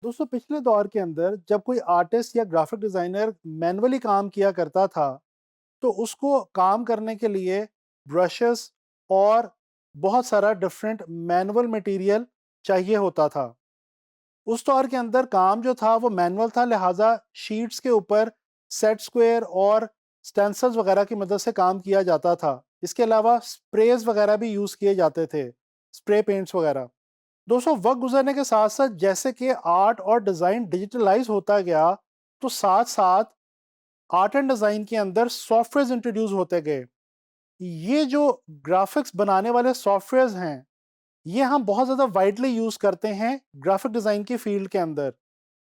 दोस्तों पिछले दौर के अंदर जब कोई आर्टिस्ट या ग्राफिक डिजाइनर मैन्युअली काम किया करता था तो उसको काम करने के लिए ब्रशेस और बहुत सारा डिफरेंट मैनुअल मटेरियल चाहिए होता था। उस दौर के अंदर काम जो था वो मैनुअल था, लिहाजा शीट्स के ऊपर सेट स्क्वायर और स्टेंसिल्स वगैरह की मदद से काम किया जाता था। इसके अलावा स्प्रेज वगैरह भी यूज़ किए जाते थे, स्प्रे पेंट्स वगैरह। दोस्तों वक्त गुजरने के साथ साथ जैसे कि आर्ट और डिज़ाइन डिजिटलाइज होता गया तो साथ साथ आर्ट एंड डिज़ाइन के अंदर सॉफ्टवेयर इंट्रोड्यूस होते गए। ये जो ग्राफिक्स बनाने वाले सॉफ्टवेयर्स हैं ये हम बहुत ज़्यादा वाइडली यूज़ करते हैं ग्राफिक डिज़ाइन की फील्ड के अंदर।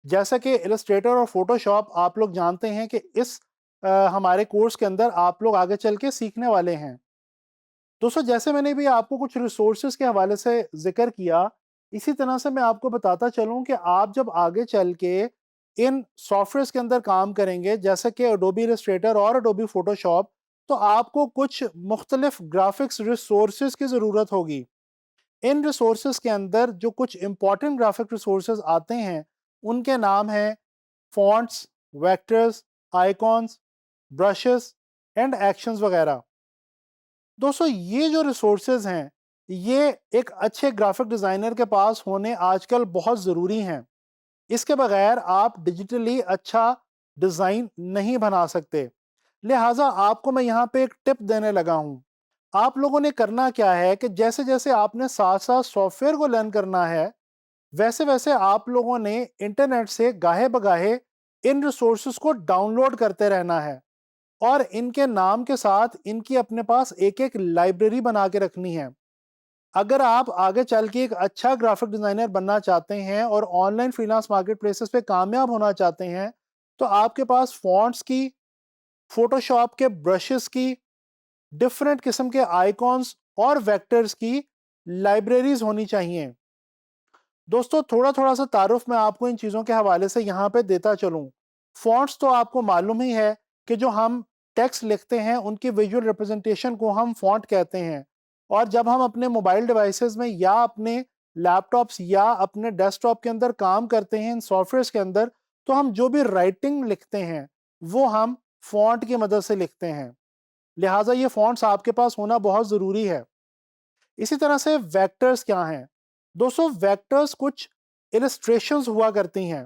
जैसा कि इलस्ट्रेटर और फोटोशॉप आप लोग जानते हैं कि इस हमारे कोर्स के अंदर आप लोग आगे चल के सीखने वाले हैं। दोस्तों जैसे मैंने भी आपको कुछ रिसोर्सेज के हवाले से जिक्र किया, इसी तरह से मैं आपको बताता चलूं कि आप जब आगे चल के इन सॉफ्टवेयर्स के अंदर काम करेंगे जैसे कि एडोबी इलस्ट्रेटर और एडोबी फोटोशॉप, तो आपको कुछ मुख्तलिफ ग्राफिक्स रिसोर्सेज की ज़रूरत होगी। इन रिसोर्सेज के अंदर जो कुछ इंपॉर्टेंट ग्राफिक रिसोर्सेज आते हैं उनके नाम हैं fonts, vectors, icons, brushes and actions वगैरह। दोस्तों ये जो रिसोर्सेज हैं ये एक अच्छे ग्राफिक डिज़ाइनर के पास होने आजकल बहुत ज़रूरी हैं। इसके बगैर आप डिजिटली अच्छा डिज़ाइन नहीं बना सकते। लिहाजा आपको मैं यहाँ पे एक टिप देने लगा हूँ। आप लोगों ने करना क्या है कि जैसे जैसे आपने साथ साथ सॉफ्टवेयर को लर्न करना है वैसे वैसे आप लोगों ने इंटरनेट से गाहे बगाहे इन रिसोर्सेज को डाउनलोड करते रहना है और इनके नाम के साथ इनकी अपने पास एक एक लाइब्रेरी बना के रखनी है। अगर आप आगे चल के एक अच्छा ग्राफिक डिजाइनर बनना चाहते हैं और ऑनलाइन फ्रीलांस मार्केट प्लेसेस पे कामयाब होना चाहते हैं तो आपके पास फॉन्ट्स की, फोटोशॉप के ब्रशेस की, डिफरेंट किस्म के आइकॉन्स और वेक्टर्स की लाइब्रेरीज होनी चाहिए। दोस्तों थोड़ा थोड़ा सा तारुफ मैं आपको इन चीज़ों के हवाले से यहाँ पे देता चलूँ। फॉन्ट्स तो आपको मालूम ही है कि जो हम टेक्स्ट लिखते हैं उनकी विजुअल रिप्रेजेंटेशन को हम फॉन्ट कहते हैं। और जब हम अपने मोबाइल डिवाइसेस में या अपने लैपटॉप्स या अपने डेस्कटॉप के अंदर काम करते हैं इन सॉफ्टवेयर्स के अंदर, तो हम जो भी राइटिंग लिखते हैं वो हम फॉन्ट की मदद से लिखते हैं। लिहाजा ये फॉन्ट्स आपके पास होना बहुत ज़रूरी है। इसी तरह से वेक्टर्स क्या हैं? दोस्तों वेक्टर्स कुछ इलस्ट्रेशंस हुआ करती हैं।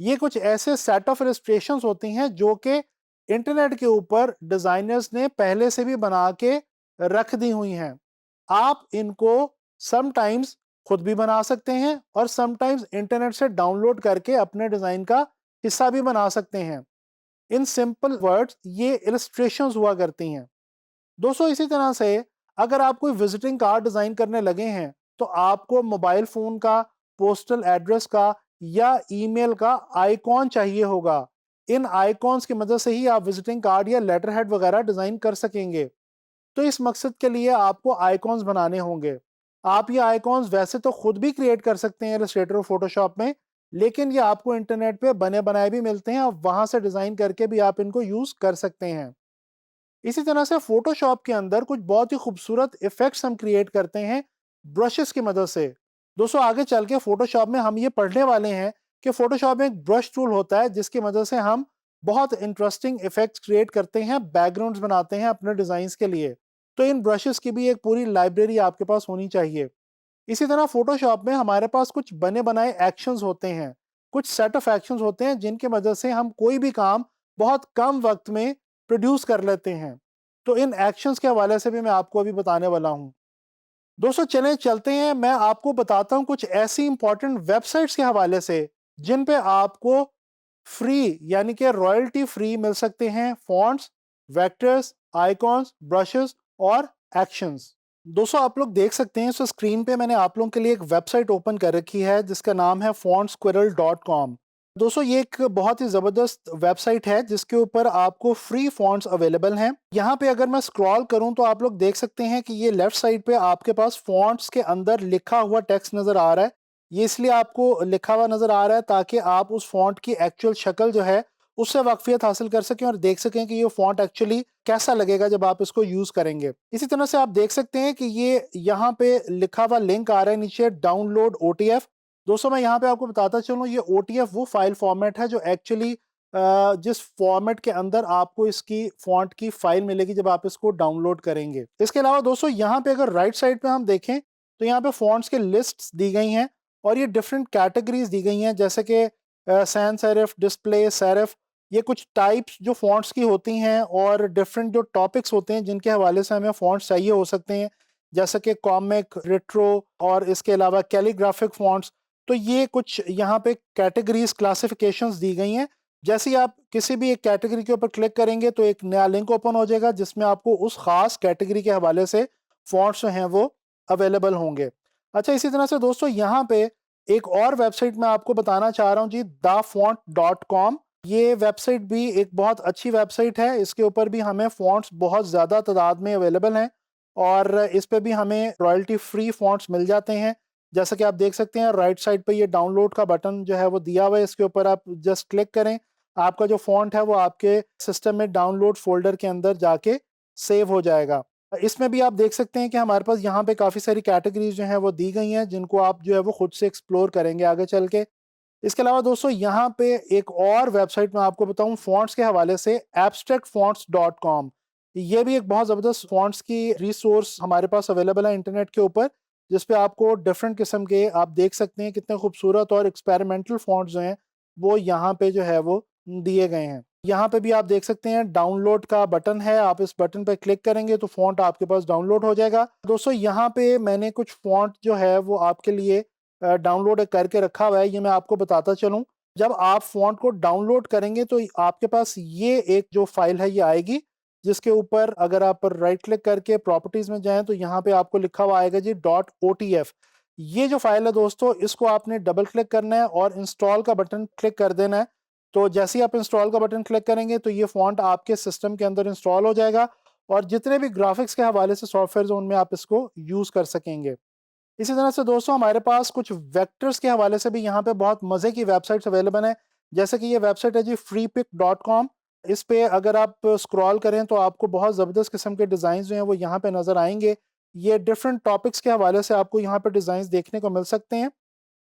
ये कुछ ऐसे सेट ऑफ इलस्ट्रेशंस होती हैं जो कि इंटरनेट के ऊपर डिजाइनर्स ने पहले से भी बना के रख दी हुई हैं। आप इनको समटाइम्स खुद भी बना सकते हैं और समटाइम्स इंटरनेट से डाउनलोड करके अपने डिजाइन का हिस्सा भी बना सकते हैं। इन सिंपल वर्ड्स ये इलस्ट्रेशंस हुआ करती हैं। दोस्तों इसी तरह से अगर आप कोई विजिटिंग कार्ड डिजाइन करने लगे हैं तो आपको मोबाइल फोन का, पोस्टल एड्रेस का या ईमेल का आइकॉन चाहिए होगा। इन आइकॉन्स की मदद से ही आप विजिटिंग कार्ड या लेटर हेड वगैरह डिजाइन कर सकेंगे। तो इस मकसद के लिए आपको आइकॉन्स बनाने होंगे। आप ये आइकॉन्स वैसे तो खुद भी क्रिएट कर सकते हैं इलस्ट्रेटर और फोटोशॉप में, लेकिन ये आपको इंटरनेट पे बने बनाए भी मिलते हैं, आप वहां से डिजाइन करके भी आप इनको यूज कर सकते हैं। इसी तरह से फोटोशॉप के अंदर कुछ बहुत ही खूबसूरत इफेक्ट्स हम क्रिएट करते हैं ब्रशेस की मदद से। दोस्तों आगे चल के फोटोशॉप में हम ये पढ़ने वाले हैं कि फोटोशॉप में एक ब्रश टूल होता है जिसकी मदद से हम बहुत इंटरेस्टिंग इफेक्ट्स क्रिएट करते हैं, बैकग्राउंड्स बनाते हैं अपने डिजाइन के लिए। तो इन ब्रशेस की भी एक पूरी लाइब्रेरी आपके पास होनी चाहिए। इसी तरह फोटोशॉप में हमारे पास कुछ बने बनाए एक्शंस होते हैं, कुछ सेट ऑफ एक्शंस होते हैं जिनकी मदद से हम कोई भी काम बहुत कम वक्त में प्रोड्यूस कर लेते हैं। तो इन एक्शंस के हवाले से भी मैं आपको अभी बताने वाला हूं। दोस्तों चलें चलते हैं, मैं आपको बताता हूं कुछ ऐसी इंपॉर्टेंट वेबसाइट्स के हवाले से जिन पे आपको फ्री यानी कि रॉयल्टी फ्री मिल सकते हैं फॉन्ट्स, वेक्टर्स, आइकॉन्स, ब्रशेस और एक्शंस। दोस्तों आप लोग देख सकते हैं इस स्क्रीन पे मैंने आप लोगों के लिए एक वेबसाइट ओपन कर रखी है जिसका नाम है fontsquirrel.com। दोस्तों ये एक बहुत ही ज़बरदस्त वेबसाइट है जिसके ऊपर आपको फ्री फॉन्ट्स अवेलेबल हैं। यहाँ पे अगर मैं स्क्रॉल करूँ तो आप लोग देख सकते हैं कि ये लेफ्ट साइड पे आपके पास फॉन्ट्स के अंदर लिखा हुआ टेक्स्ट नज़र आ रहा है। ये इसलिए आपको लिखा हुआ नज़र आ रहा है ताकि आप उस फॉन्ट की एक्चुअल शक्ल जो है उससे वाकफियत हासिल कर सकें और देख सकें कि ये फॉन्ट एक्चुअली कैसा लगेगा जब आप इसको यूज़ करेंगे। इसी तरह से आप देख सकते हैं कि ये यहाँ पे लिखा हुआ लिंक आ रहा है नीचे, डाउनलोड OTF। दोस्तों मैं यहाँ पे आपको बताता चलूँ, ये OTF वो फाइल फॉर्मेट है जो एक्चुअली जिस फॉर्मेट के अंदर आपको इसकी फॉन्ट की फाइल मिलेगी जब आप इसको डाउनलोड करेंगे। इसके अलावा दोस्तों यहाँ पे अगर राइट साइड पे हम देखें तो यहाँ पे फॉन्ट्स के लिस्ट्स दी गई हैं और ये डिफरेंट कैटेगरीज दी गई हैं, जैसे कि सैन सेरिफ, डिस्प्ले, सेरिफ, ये कुछ टाइप्स जो फॉन्ट्स की होती हैं और डिफरेंट जो टॉपिक्स होते हैं जिनके हवाले से हमें फॉन्ट्स चाहिए हो सकते हैं, जैसे कि कॉमिक, रेट्रो और इसके अलावा कैलीग्राफिक फॉन्ट्स। तो ये कुछ यहाँ पे कैटेगरीज, क्लासिफिकेशंस दी गई हैं। जैसे ही आप किसी भी एक कैटेगरी के ऊपर क्लिक करेंगे तो एक नया लिंक ओपन हो जाएगा जिसमें आपको उस खास कैटेगरी के हवाले से फॉन्ट्स जो हैं वो अवेलेबल होंगे। अच्छा, इसी तरह से दोस्तों यहाँ पे एक और वेबसाइट मैं आपको बताना चाह रहा हूँ जी, dafont.com। ये वेबसाइट भी एक बहुत अच्छी वेबसाइट है। इसके ऊपर भी हमें फॉन्ट्स बहुत ज़्यादा तादाद में अवेलेबल हैं और इस पे भी हमें रॉयल्टी फ्री फॉन्ट्स मिल जाते हैं। जैसा कि आप देख सकते हैं राइट साइड पे ये डाउनलोड का बटन जो है वो दिया हुआ है, इसके ऊपर आप जस्ट क्लिक करें, आपका जो फॉन्ट है वो आपके सिस्टम में डाउनलोड फोल्डर के अंदर जाके सेव हो जाएगा। इसमें भी आप देख सकते हैं कि हमारे पास यहाँ पे काफ़ी सारी कैटेगरीज जो हैं वो दी गई हैं जिनको आप जो है वो खुद से एक्सप्लोर करेंगे आगे चल के। इसके अलावा दोस्तों यहाँ पे एक और वेबसाइट मैं आपको बताऊँ फॉन्ट्स के हवाले से, abstractfonts.com। ये भी एक बहुत ज़बरदस्त फॉन्ट्स की रिसोर्स हमारे पास अवेलेबल है इंटरनेट के ऊपर, जिस पे आपको डिफरेंट किस्म के आप देख सकते हैं कितने खूबसूरत और एक्सपेरिमेंटल फॉन्ट्स जो हैं वो यहाँ पे जो है वो दिए गए हैं। यहाँ पे भी आप देख सकते हैं डाउनलोड का बटन है, आप इस बटन पे क्लिक करेंगे तो फॉन्ट आपके पास डाउनलोड हो जाएगा। दोस्तों यहाँ पे मैंने कुछ फॉन्ट जो है वो आपके लिए डाउनलोड करके रखा हुआ है, ये मैं आपको बताता चलूँ। जब आप फॉन्ट को डाउनलोड करेंगे तो आपके पास ये एक जो फाइल है ये आएगी, जिसके ऊपर अगर आप राइट क्लिक करके प्रॉपर्टीज में जाएं तो यहाँ पे आपको लिखा हुआ आएगा जी .otf। ये जो फाइल है दोस्तों, इसको आपने डबल क्लिक करना है और इंस्टॉल का बटन क्लिक कर देना है। तो जैसे ही आप इंस्टॉल का बटन क्लिक करेंगे तो ये फॉन्ट आपके सिस्टम के अंदर इंस्टॉल हो जाएगा और जितने भी ग्राफिक्स के हवाले से सॉफ्टवेयर उनमें आप इसको यूज कर सकेंगे। इसी तरह से दोस्तों हमारे पास कुछ वेक्टर्स के हवाले से भी यहाँ पे बहुत मज़े की वेबसाइट्स अवेलेबल हैं। जैसे कि ये वेबसाइट है जी freepik.com। इस पे अगर आप स्क्रॉल करें तो आपको बहुत ज़बरदस्त किस्म के डिज़ाइन जो हैं वो यहाँ पे नज़र आएंगे। ये डिफरेंट टॉपिक्स के हवाले से आपको यहाँ पे डिज़ाइन देखने को मिल सकते हैं।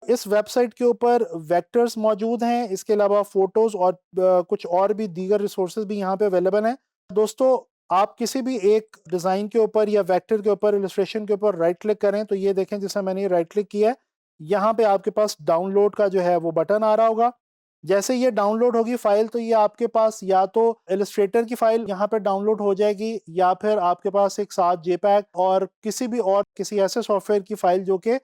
इस वेबसाइट के ऊपर वेक्टर्स मौजूद हैं, इसके अलावा फ़ोटोज़ और कुछ और भी दीगर रिसोर्सेज भी यहाँ पे अवेलेबल हैं। दोस्तों आप किसी भी एक डिज़ाइन के ऊपर या वेक्टर के ऊपर, इलस्ट्रेशन के ऊपर राइट क्लिक करें तो ये देखें जैसा मैंने ये राइट क्लिक किया है, यहाँ पे आपके पास डाउनलोड का जो है वो बटन आ रहा होगा। जैसे ये डाउनलोड होगी फाइल तो ये आपके पास या तो इलस्ट्रेटर की फाइल यहाँ पे डाउनलोड हो जाएगी या फिर आपके पास एक साथ जेपैग और किसी ऐसे सॉफ्टवेयर की फाइल जो कि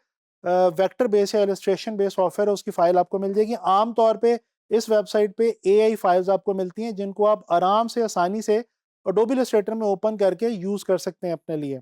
वेक्टर बेस या इलस्ट्रेशन बेस सॉफ्टवेयर है उसकी फाइल आपको मिल जाएगी। आम तौर पे इस वेबसाइट पे एआई फाइल्स आपको मिलती हैं जिनको आप आराम से, आसानी से अडोबी इलस्ट्रेटर में ओपन करके यूज़ कर सकते हैं अपने लिए।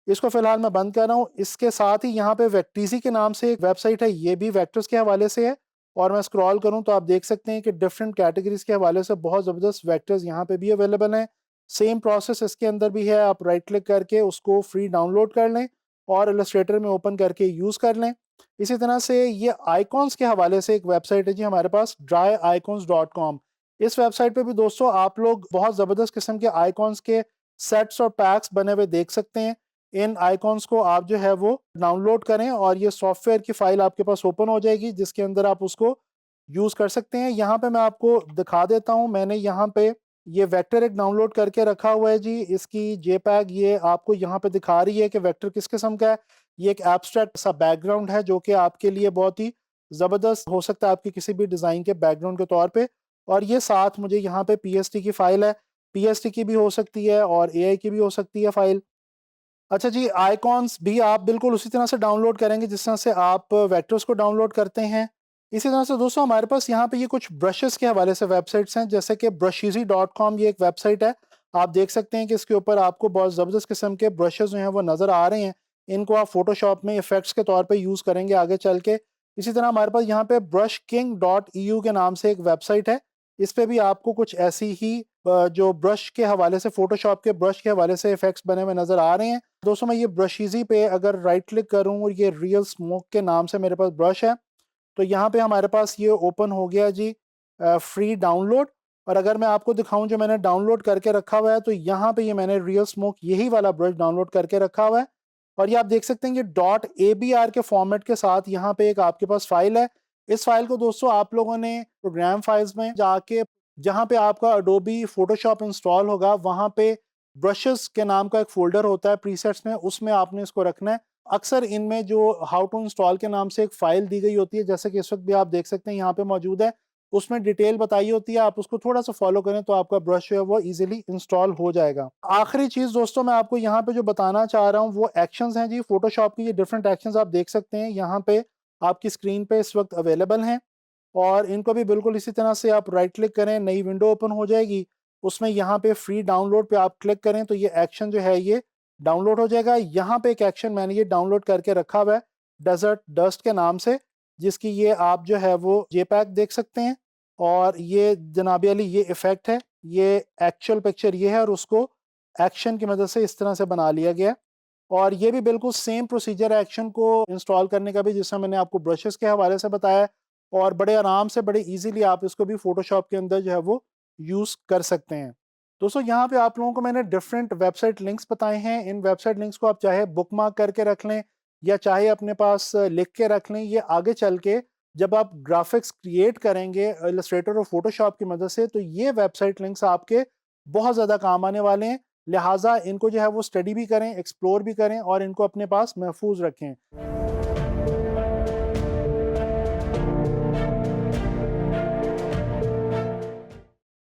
इसको फ़िलहाल मैं बंद कर रहा हूँ। इसके साथ ही यहाँ पे वेक्टीज़ी के नाम से एक वेबसाइट है, ये भी वेक्टर्स के हवाले से है और मैं स्क्रॉल करूँ तो आप देख सकते हैं कि डिफरेंट कैटेगरीज़ के हवाले से बहुत ज़बरदस्त वेक्टर्स यहाँ पे भी अवेलेबल हैं। सेम प्रोसेस इसके अंदर भी है, आप राइट क्लिक करके उसको फ्री डाउनलोड कर लें और इलस्ट्रेटर में ओपन करके यूज़ कर लें। इसी तरह से ये आइकॉन्स के हवाले से एक वेबसाइट है जी हमारे पास, dryicons.com। इस वेबसाइट पे भी दोस्तों आप लोग बहुत ज़बरदस्त किस्म के आइकॉन्स के सेट्स और पैक्स बने हुए देख सकते हैं। इन आइकॉन्स को आप जो है वो डाउनलोड करें और ये सॉफ्टवेयर की फाइल आपके पास ओपन हो जाएगी जिसके अंदर आप उसको यूज़ कर सकते हैं। यहाँ पे मैं आपको दिखा देता हूँ, मैंने यहाँ पे ये वेक्टर एक डाउनलोड करके रखा हुआ है जी। इसकी जेपैग ये आपको यहाँ पे दिखा रही है कि वेक्टर किस किस्म का है। ये एक एब्स्ट्रैक्ट सा बैकग्राउंड है जो कि आपके लिए बहुत ही ज़बरदस्त हो सकता है आपके किसी भी डिज़ाइन के बैकग्राउंड के तौर पे। और ये साथ मुझे यहाँ पे पीएसटी की फ़ाइल है, पीएसटी की भी हो सकती है और एआई की भी हो सकती है फ़ाइल। अच्छा जी, आइकॉन्स भी आप बिल्कुल उसी तरह से डाउनलोड करेंगे जिस तरह से आप वेक्टर्स को डाउनलोड करते हैं। इसी तरह से दोस्तों हमारे पास यहाँ पे ये कुछ ब्रशेस के हवाले से वेबसाइट्स हैं, जैसे कि brusheezy.com ये एक वेबसाइट है। आप देख सकते हैं कि इसके ऊपर आपको बहुत ज़बरदस्त किस्म के ब्रशेस जो हैं वो नज़र आ रहे हैं। इनको आप फ़ोटोशॉप में इफ़ेक्ट्स के तौर पे यूज़ करेंगे आगे चल के। इसी तरह हमारे पास यहाँ पे brushking.eu के नाम से एक वेबसाइट है। इस पे भी आपको कुछ ऐसी ही जो ब्रश के हवाले से, फ़ोटोशॉप के ब्रश के हवाले से इफ़ेक्ट्स बने हुए नज़र आ रहे हैं। दोस्तों मैं ये ब्रशीज़ी पे अगर राइट क्लिक करूँ और ये रियल स्मोक के नाम से मेरे पास ब्रश है, तो यहाँ पे हमारे पास ये ओपन हो गया जी फ्री डाउनलोड। और अगर मैं आपको दिखाऊँ जो मैंने डाउनलोड करके रखा हुआ है तो यहाँ पे ये मैंने रियल स्मोक यही वाला ब्रश डाउनलोड करके रखा हुआ है। और ये आप देख सकते हैं ये .abr के फॉर्मेट के साथ यहाँ पे एक आपके पास फाइल है। इस फाइल को दोस्तों आप लोगों ने प्रोग्राम फाइल्स में जाके जहाँ पे आपका अडोबी फोटोशॉप इंस्टॉल होगा वहाँ पे ब्रशेस के नाम का एक फोल्डर होता है प्रीसेट्स में, उसमें आपने इसको रखना है। अक्सर इनमें जो हाउ टू इंस्टॉल के नाम से एक फाइल दी गई होती है, जैसे कि इस वक्त भी आप देख सकते हैं यहाँ पे मौजूद है, उसमें डिटेल बताई होती है। आप उसको थोड़ा सा फॉलो करें तो आपका ब्रश जो है वो इजीली इंस्टॉल हो जाएगा। आखिरी चीज दोस्तों मैं आपको यहाँ पे जो बताना चाह रहा हूँ वो एक्शंस हैं जी। फोटोशॉप की ये डिफरेंट एक्शंस आप देख सकते हैं यहाँ पे आपकी स्क्रीन पे इस वक्त अवेलेबल हैं, और इनको भी बिल्कुल इसी तरह से आप राइट क्लिक करें, नई विंडो ओपन हो जाएगी। उसमें यहाँ पे फ्री डाउनलोड पे आप क्लिक करें तो ये एक्शन जो है ये डाउनलोड हो जाएगा। यहाँ पे एक एक्शन मैंने ये डाउनलोड करके रखा हुआ है डेजर्ट डस्ट के नाम से, जिसकी ये आप जो है वो जेपैक देख सकते हैं। और ये जनाबी अली ये इफेक्ट है, ये एक्चुअल पिक्चर ये है, और उसको एक्शन की मदद से इस तरह से बना लिया गया। और ये भी बिल्कुल सेम प्रोसीजर है एक्शन को इंस्टॉल करने का भी, जिसमें मैंने आपको ब्रशेस के हवाले से बताया, और बड़े आराम से बड़े इजीली आप इसको भी फोटोशॉप के अंदर जो है वो यूज़ कर सकते हैं। दोस्तों यहाँ पे आप लोगों को मैंने डिफरेंट वेबसाइट लिंक्स बताए हैं। इन वेबसाइट लिंक्स को आप चाहे बुकमार्क करके रख लें या चाहे अपने पास लिख के रख लें। ये आगे चल के जब आप ग्राफिक्स क्रिएट करेंगे इलस्ट्रेटर और फोटोशॉप की मदद से, तो ये वेबसाइट लिंक्स आपके बहुत ज़्यादा काम आने वाले हैं। लिहाजा इनको जो है वो स्टडी भी करें, एक्सप्लोर भी करें और इनको अपने पास महफूज रखें।